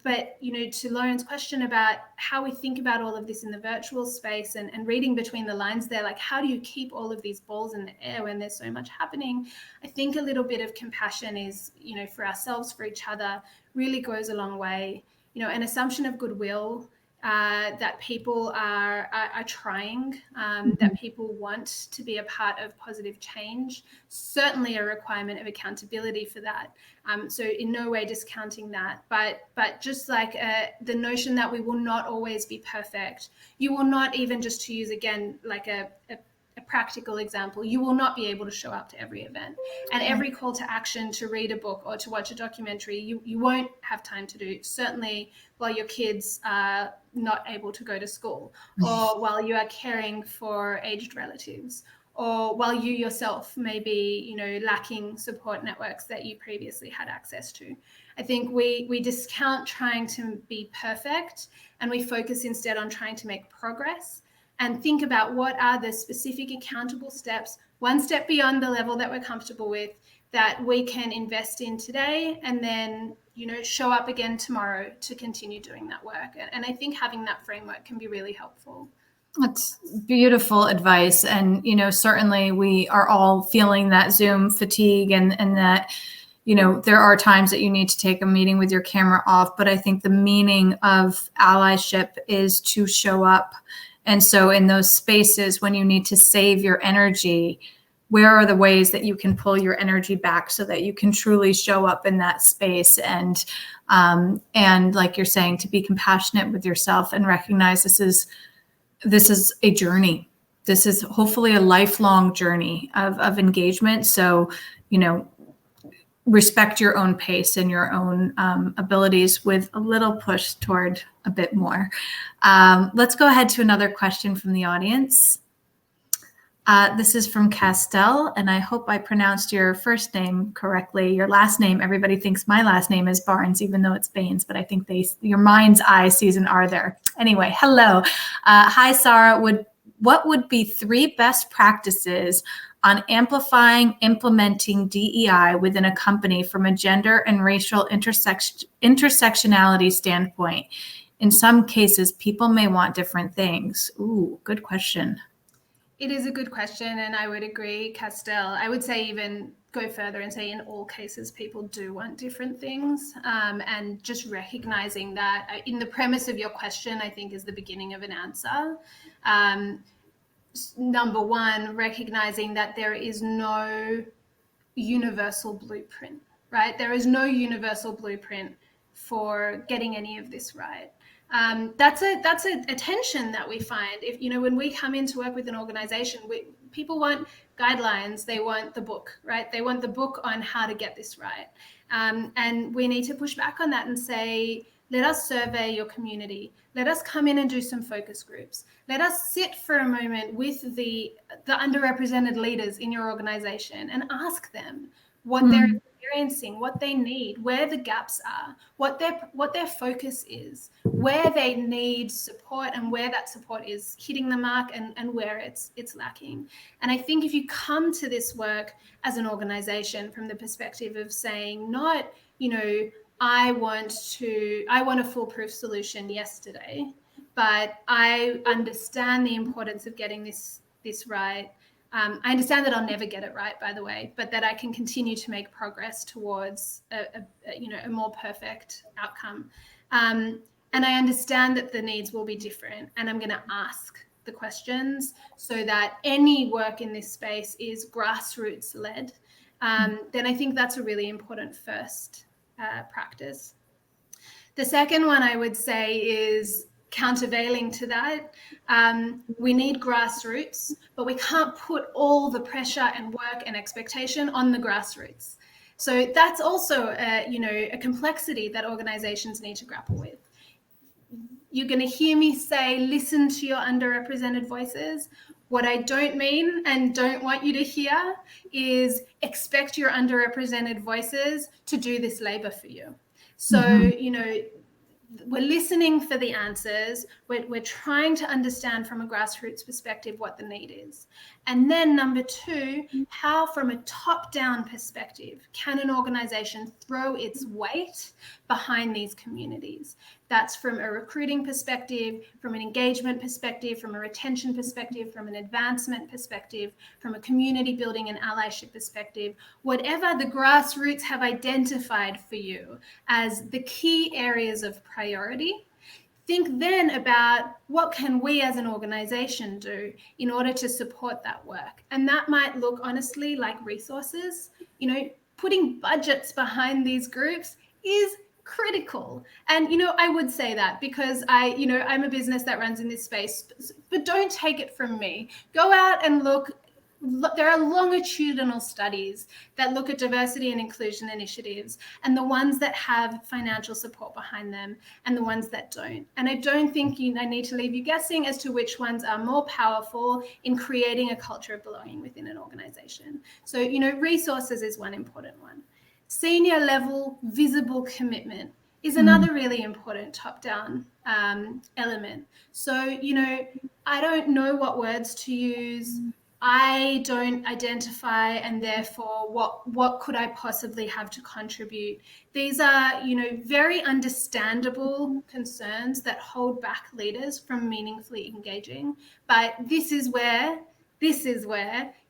But, to Lauren's question about how we think about all of this in the virtual space and reading between the lines there, like how do you keep all of these balls in the air when there's so much happening? I think a little bit of compassion is, for ourselves, for each other, really goes a long way. An assumption of goodwill, that people are trying, that people want to be a part of positive change, certainly a requirement of accountability for that. So in no way discounting that, but just like the notion that we will not always be perfect. You will not, even just to use again like a practical example, you will not be able to show up to every event and every call to action to read a book or to watch a documentary. You won't have time to do, certainly while your kids are not able to go to school, or while you are caring for aged relatives, or while you yourself may be, lacking support networks that you previously had access to. I think we discount trying to be perfect, and we focus instead on trying to make progress and think about what are the specific accountable steps, one step beyond the level that we're comfortable with, that we can invest in today, and then, show up again tomorrow to continue doing that work. And I think having that framework can be really helpful. That's beautiful advice. And, certainly we are all feeling that Zoom fatigue and that, there are times that you need to take a meeting with your camera off, but I think the meaning of allyship is to show up. And so in those spaces when you need to save your energy, where are the ways that you can pull your energy back so that you can truly show up in that space? And like you're saying, to be compassionate with yourself and recognize this is a journey. This is hopefully a lifelong journey of engagement. So, respect your own pace and your own abilities with a little push toward a bit more. Let's go ahead to another question from the audience. This is from Castell, and I hope I pronounced your first name correctly. Your last name, everybody thinks my last name is Barnes, even though it's Baines, but I think your mind's eye sees an R there. Anyway, hello. Hi, Sarah. What would be 3 best practices on amplifying, implementing DEI within a company from a gender and racial intersectionality standpoint? In some cases, people may want different things. Ooh, good question. It is a good question, and I would agree, Castell. I would say even go further and say in all cases, people do want different things. And just recognizing that in the premise of your question, I think is the beginning of an answer. Number one, recognizing that there is no universal blueprint, right? There is no universal blueprint for getting any of this right. That's a tension that we find. If when we come in to work with an organization, people want guidelines. They want the book, right? They want the book on how to get this right, and we need to push back on that and say, let us survey your community. Let us come in and do some focus groups. Let us sit for a moment with the underrepresented leaders in your organization and ask them what they're experiencing, what they need, where the gaps are, what their focus is, where they need support, and where that support is hitting the mark, and where it's lacking. And I think if you come to this work as an organization from the perspective of saying, not, I want a foolproof solution yesterday, but I understand the importance of getting this right. I understand that I'll never get it right, by the way, but that I can continue to make progress towards a more perfect outcome. And I understand that the needs will be different, and I'm going to ask the questions so that any work in this space is grassroots led. Then I think that's a really important first practice. The second one I would say is countervailing to that. We need grassroots, but we can't put all the pressure and work and expectation on the grassroots. So that's also a complexity that organizations need to grapple with. You're going to hear me say, listen to your underrepresented voices. What I don't mean and don't want you to hear is expect your underrepresented voices to do this labor for you. So, we're listening for the answers. We're trying to understand from a grassroots perspective what the need is. And then number two, how from a top-down perspective can an organization throw its weight behind these communities? That's from a recruiting perspective, from an engagement perspective, from a retention perspective, from an advancement perspective, from a community building and allyship perspective, whatever the grassroots have identified for you as the key areas of priority. Think then about what can we as an organization do in order to support that work. And that might look honestly like resources. Putting budgets behind these groups is critical. And I would say that because I'm a business that runs in this space, but don't take it from me. Go out and look. There are longitudinal studies that look at diversity and inclusion initiatives, and the ones that have financial support behind them and the ones that don't. And I don't think I need to leave you guessing as to which ones are more powerful in creating a culture of belonging within an organization. So, resources is one important one. Senior level visible commitment is another really important top-down element. So, I don't know what words to use. I don't identify, and therefore what could I possibly have to contribute? These are, very understandable concerns that hold back leaders from meaningfully engaging. But this is where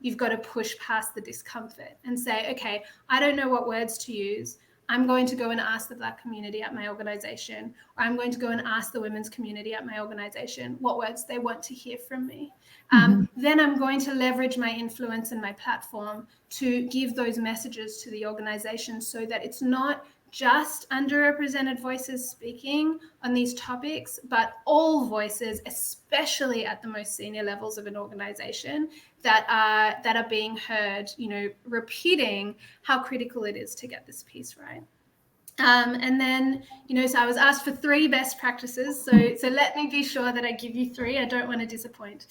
you've got to push past the discomfort and say, okay, I don't know what words to use. I'm going to go and ask the Black community at my organization, or I'm going to go and ask the women's community at my organization what words they want to hear from me. Then I'm going to leverage my influence and my platform to give those messages to the organization so that it's not just underrepresented voices speaking on these topics, but all voices, especially at the most senior levels of an organization, that are being heard, repeating how critical it is to get this piece right. And then, so I was asked for 3 best practices. So let me be sure that I give you 3. I don't want to disappoint.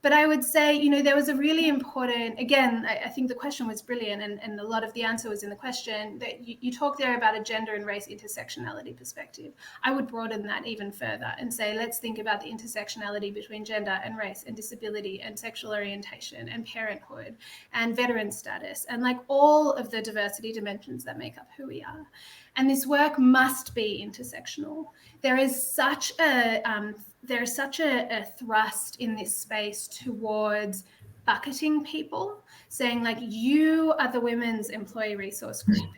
But I would say, there was a really important, again, I think the question was brilliant, and a lot of the answer was in the question, that you talk there about a gender and race intersectionality perspective. I would broaden that even further and say, let's think about the intersectionality between gender and race and disability and sexual orientation and parenthood and veteran status and like all of the diversity dimensions that make up who we are. And this work must be intersectional. There is such a thrust in this space towards bucketing people, saying like, you are the women's employee resource group,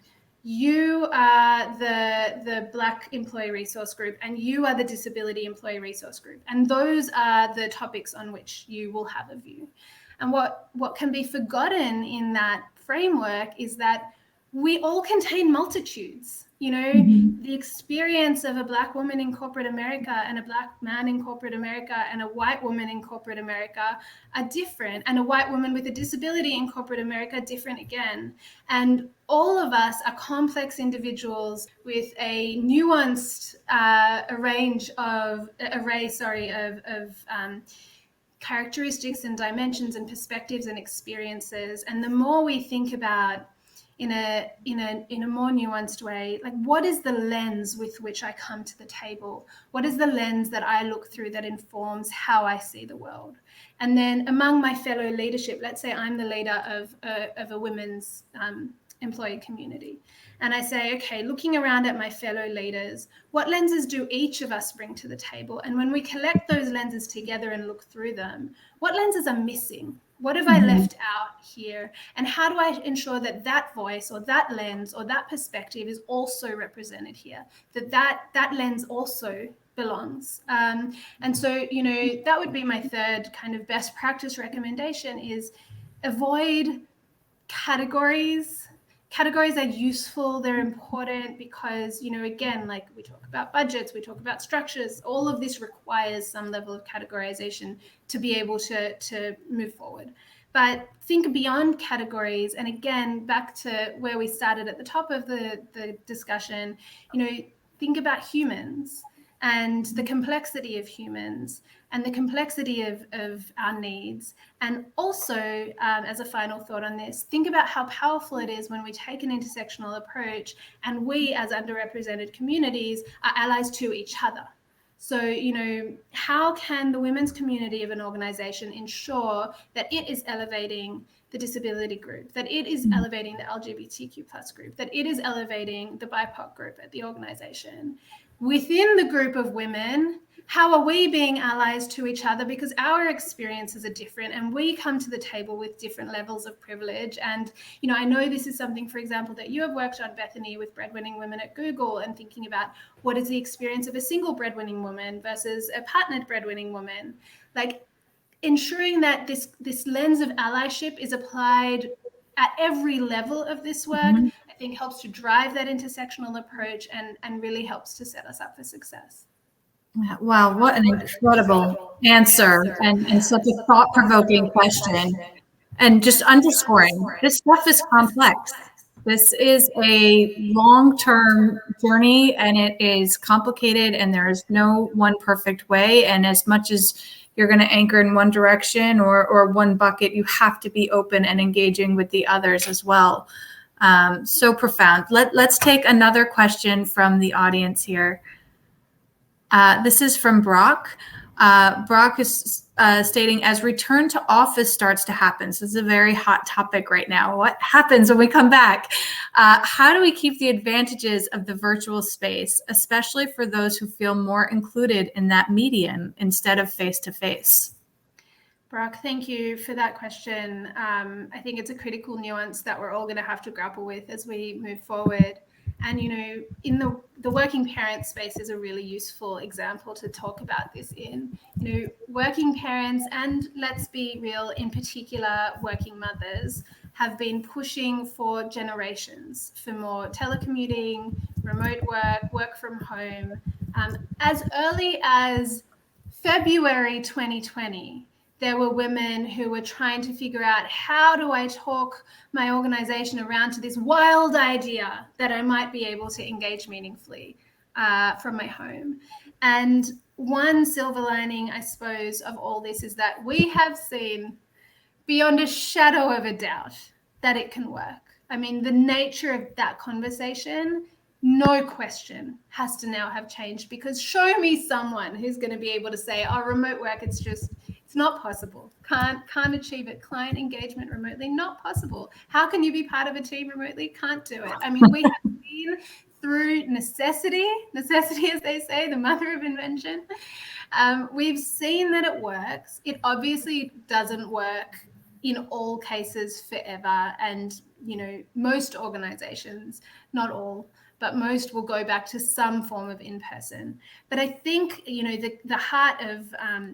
you are the Black employee resource group, and you are the disability employee resource group. And those are the topics on which you will have a view. And what can be forgotten in that framework is that we all contain multitudes. The experience of a Black woman in corporate America and a Black man in corporate America and a white woman in corporate America are different, and a white woman with a disability in corporate America different again. And all of us are complex individuals with a nuanced array of characteristics and dimensions and perspectives and experiences. And the more we think about in a more nuanced way, like, what is the lens with which I come to the table? What is the lens that I look through that informs how I see the world? And then among my fellow leadership, let's say I'm the leader of a women's employee community. And I say, okay, looking around at my fellow leaders, what lenses do each of us bring to the table? And when we collect those lenses together and look through them, what lenses are missing? What have I left out here? And how do I ensure that that voice or that lens or that perspective is also represented here? That lens also belongs. And so, that would be my third kind of best practice recommendation, is avoid categories. Categories are useful, they're important because, again, like we talk about budgets, we talk about structures, all of this requires some level of categorization to be able to move forward. But think beyond categories. And again, back to where we started at the top of the discussion, think about humans and the complexity of humans and the complexity of our needs. And also, as a final thought on this, think about how powerful it is when we take an intersectional approach and we, as underrepresented communities, are allies to each other. So, how can the women's community of an organization ensure that it is elevating the disability group, that it is elevating the LGBTQ plus group, that it is elevating the BIPOC group at the organization? Within the group of women, how are we being allies to each other? Because our experiences are different and we come to the table with different levels of privilege. And, I know this is something, for example, that you have worked on, Bethany, with breadwinning women at Google, and thinking about what is the experience of a single breadwinning woman versus a partnered breadwinning woman. Like, ensuring that this lens of allyship is applied at every level of this work, I think helps to drive that intersectional approach and really helps to set us up for success. Wow, what an incredible answer and such a thought-provoking question. And just underscoring, this stuff is complex. This is a long-term journey, and it is complicated, and there is no one perfect way. And as much as you're going to anchor in one direction or one bucket, you have to be open and engaging with the others as well. So profound. Let's take another question from the audience here. This is from Brock. Brock is stating, as return to office starts to happen, so this is a very hot topic right now. What happens when we come back? How do we keep the advantages of the virtual space, especially for those who feel more included in that medium instead of face-to-face? Brock, thank you for that question. I think it's a critical nuance that we're all going to have to grapple with as we move forward. And, in the working parent space is a really useful example to talk about this in. Working parents, and let's be real, in particular, working mothers, have been pushing for generations for more telecommuting, remote work from home. As early as February 2020, there were women who were trying to figure out, how do I talk my organization around to this wild idea that I might be able to engage meaningfully from my home? And one silver lining, I suppose, of all this is that we have seen beyond a shadow of a doubt that it can work. I mean, the nature of that conversation, no question, has to now have changed, because show me someone who's going to be able to say, oh, remote work, it's not possible. Can't achieve it. Client engagement remotely, not possible. How can you be part of a team remotely? Can't do it. I mean, we have seen through necessity, as they say, the mother of invention. We've seen that it works. It obviously doesn't work in all cases forever. And, most organizations, not all, but most will go back to some form of in-person. But I think, the heart of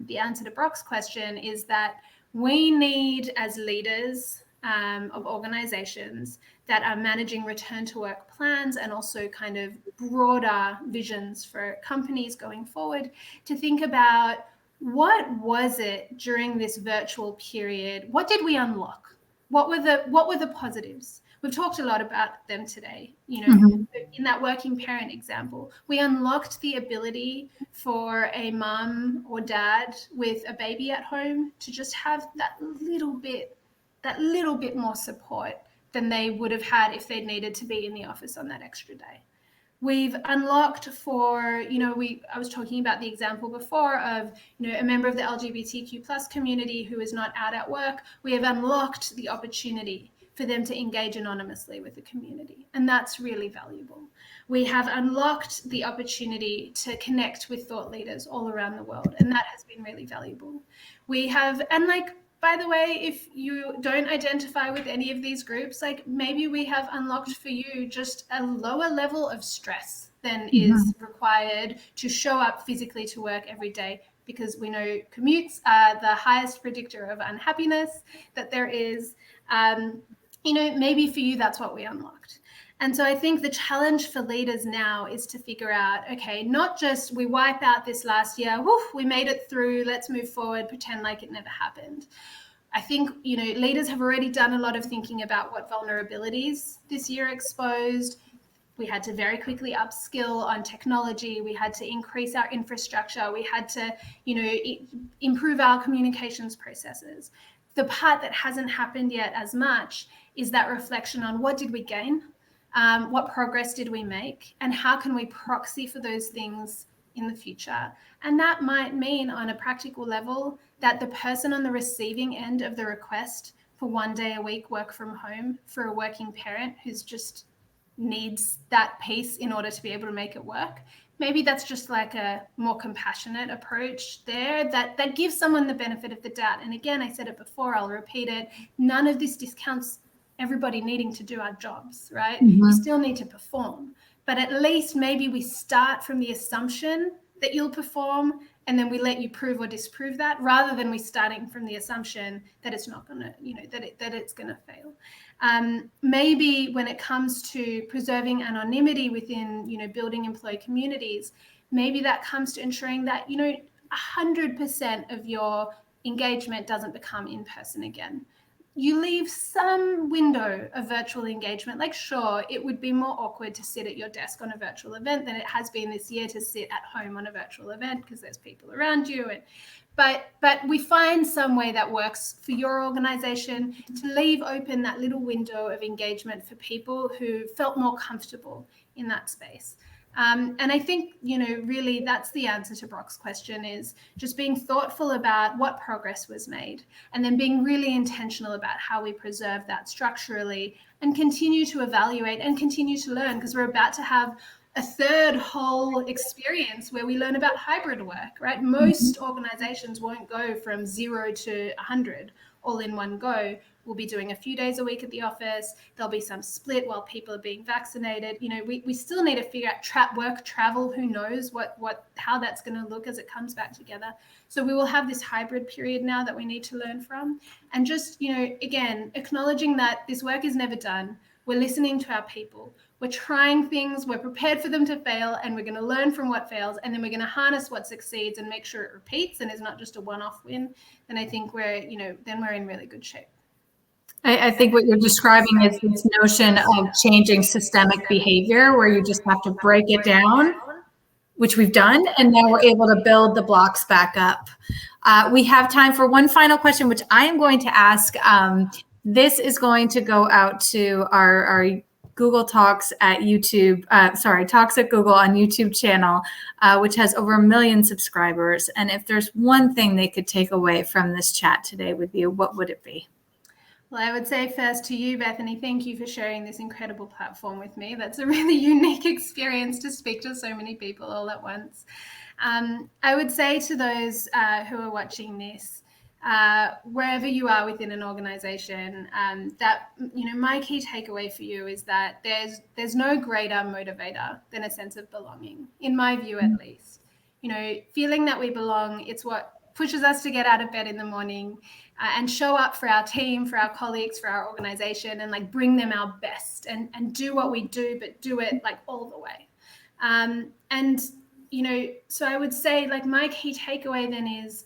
the answer to Brock's question is that we need, as leaders of organizations that are managing return to work plans and also kind of broader visions for companies going forward, to think about what was it during this virtual period? What did we unlock? What were the positives? We've talked a lot about them today. In that working parent example, we unlocked the ability for a mom or dad with a baby at home to just have that little bit more support than they would have had if they'd needed to be in the office on that extra day. We've unlocked for, I was talking about the example before of, a member of the LGBTQ plus community who is not out at work. We have unlocked the opportunity for them to engage anonymously with the community. And that's really valuable. We have unlocked the opportunity to connect with thought leaders all around the world. And that has been really valuable. We have, by the way, if you don't identify with any of these groups, maybe we have unlocked for you just a lower level of stress than is required to show up physically to work every day, because we know commutes are the highest predictor of unhappiness that there is. Maybe for you, that's what we unlocked. And so I think the challenge for leaders now is to figure out, okay, not just we wipe out this last year, woof, we made it through, let's move forward, pretend like it never happened. I think, leaders have already done a lot of thinking about what vulnerabilities this year exposed. We had to very quickly upskill on technology. We had to increase our infrastructure. We had to, improve our communications processes. The part that hasn't happened yet as much is that reflection on what did we gain? What progress did we make? And how can we proxy for those things in the future? And that might mean, on a practical level, that the person on the receiving end of the request for 1 day a week work from home for a working parent who's just needs that piece in order to be able to make it work, maybe that's just like a more compassionate approach there that gives someone the benefit of the doubt. And again, I said it before, I'll repeat it, none of this discounts everybody needing to do our jobs, right? You still need to perform, but at least maybe we start from the assumption that you'll perform, and then we let you prove or disprove that, rather than we starting from the assumption that it's not going to, that it's going to fail. Maybe when it comes to preserving anonymity within, building employee communities, maybe that comes to ensuring that, 100% of your engagement doesn't become in person again. You leave some window of virtual engagement. Sure, it would be more awkward to sit at your desk on a virtual event than it has been this year to sit at home on a virtual event, because there's people around you. But we find some way that works for your organization to leave open that little window of engagement for people who felt more comfortable in that space. And I think, really that's the answer to Brock's question, is just being thoughtful about what progress was made, and then being really intentional about how we preserve that structurally and continue to evaluate and continue to learn, because we're about to have a third whole experience where we learn about hybrid work, right? Most organizations won't go from 0 to 100 all in one go. We'll be doing a few days a week at the office. There'll be some split while people are being vaccinated. We still need to figure out work travel. Who knows how that's going to look as it comes back together. So we will have this hybrid period now that we need to learn from. And just, again, acknowledging that this work is never done. We're listening to our people. We're trying things. We're prepared for them to fail, and we're going to learn from what fails, and then we're going to harness what succeeds and make sure it repeats and is not just a one-off win. Then I think we're in really good shape. I think what you're describing is this notion of changing systemic behavior, where you just have to break it down which we've done, and now we're able to build the blocks back up. We have time for one final question, which I am going to ask. This is going to go out to our Google Talks at YouTube, Talks at Google on YouTube channel, which has over 1 million subscribers. And if there's one thing they could take away from this chat today with you, what would it be? Well, I would say first to you, Bethany, thank you for sharing this incredible platform with me. That's a really unique experience to speak to so many people all at once. I would say to those who are watching this, wherever you are within an organization, that, my key takeaway for you is that there's no greater motivator than a sense of belonging, in my view at least. Feeling that we belong, it's what pushes us to get out of bed in the morning and show up for our team, for our colleagues, for our organization, and like bring them our best and do what we do, but do it like all the way. So I would say like my key takeaway then is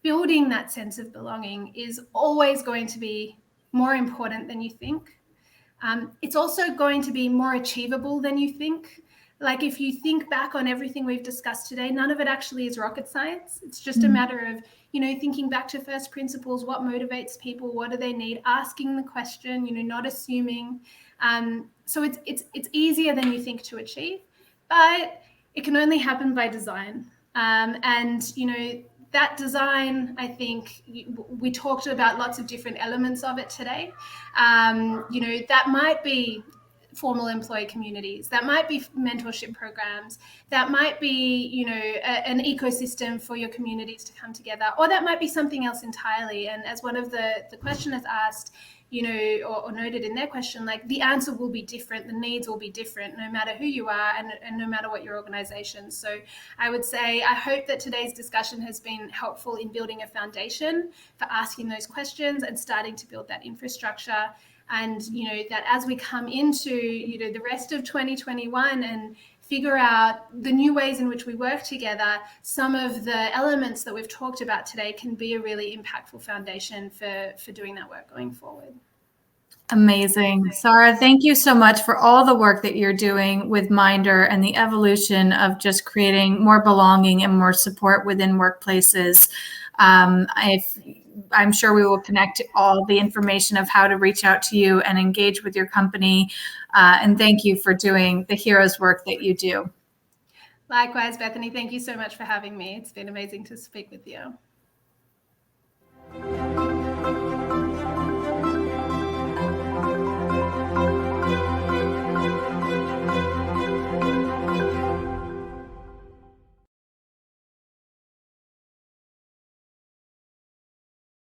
building that sense of belonging is always going to be more important than you think. It's also going to be more achievable than you think. Like if you think back on everything we've discussed today, none of it actually is rocket science. It's just a matter of, thinking back to first principles, what motivates people, what do they need, asking the question, not assuming. So it's easier than you think to achieve, but it can only happen by design. That design, I think we talked about lots of different elements of it today. That might be formal employee communities, that might be mentorship programs, that might be, an ecosystem for your communities to come together, or that might be something else entirely. And as one of the questioners asked, or noted in their question, like the answer will be different, the needs will be different, no matter who you are and no matter what your organization. So I would say, I hope that today's discussion has been helpful in building a foundation for asking those questions and starting to build that infrastructure. And, that as we come into, the rest of 2021 and figure out the new ways in which we work together, some of the elements that we've talked about today can be a really impactful foundation for doing that work going forward. Amazing. Sarah, thank you so much for all the work that you're doing with Mindr and the evolution of just creating more belonging and more support within workplaces. I'm sure we will connect all the information of how to reach out to you and engage with your company. And thank you for doing the hero's work that you do. Likewise, Bethany, thank you so much for having me. It's been amazing to speak with you.